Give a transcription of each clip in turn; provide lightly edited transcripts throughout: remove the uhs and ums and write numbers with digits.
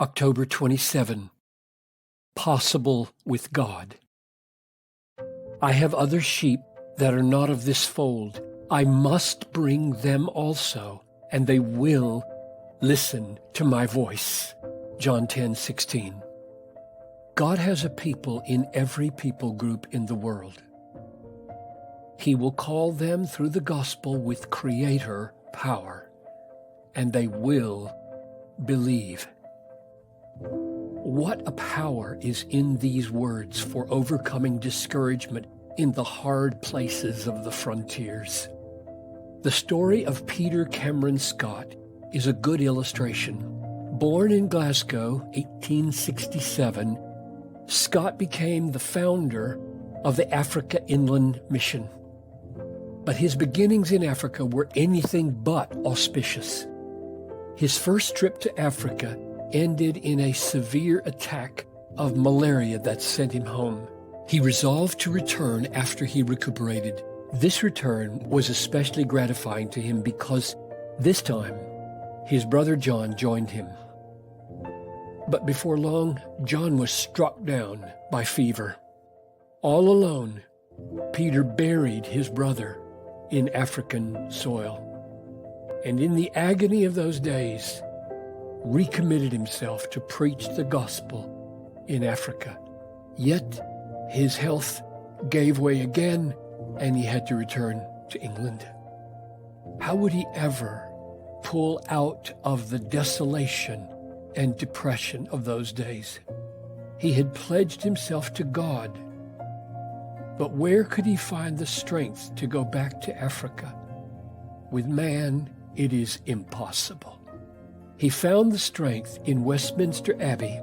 October 27. Possible with God. I have other sheep that are not of this fold. I must bring them also, and they will listen to my voice. John 10:16. God has a people in every people group in the world. He will call them through the gospel with creator power, and they will believe. What a power is in these words for overcoming discouragement in the hard places of the frontiers. The story of Peter Cameron Scott is a good illustration. Born in Glasgow, 1867, Scott became the founder of the Africa Inland Mission. But his beginnings in Africa were anything but auspicious. His first trip to Africa ended in a severe attack of malaria that sent him home. He resolved to return after he recuperated. This return was especially gratifying to him because this time his brother John joined him. But before long, John was struck down by fever. All alone, Peter buried his brother in African soil, and in the agony of those days, recommitted himself to preach the gospel in Africa. Yet his health gave way again, and he had to return to England. How would he ever pull out of the desolation and depression of those days? He had pledged himself to God, but where could he find the strength to go back to Africa? With man, it is impossible. He found the strength in Westminster Abbey.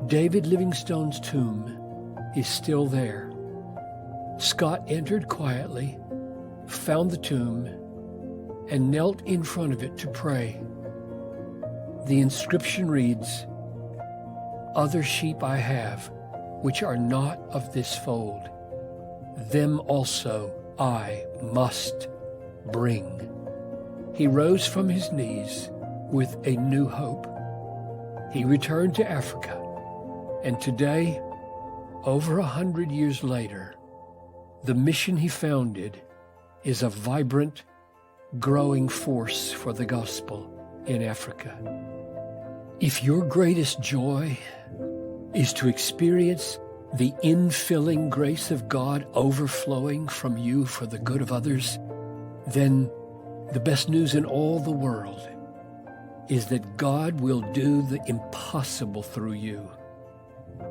David Livingstone's tomb is still there. Scott entered quietly, found the tomb, and knelt in front of it to pray. The inscription reads, "Other sheep I have, which are not of this fold. Them also I must bring." He rose from his knees with a new hope. He returned to Africa, and today, over 100 years later, the mission he founded is a vibrant, growing force for the gospel in Africa. If your greatest joy is to experience the infilling grace of God overflowing from you for the good of others, then the best news in all the world is that God will do the impossible through you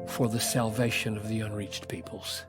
for the salvation of the unreached peoples.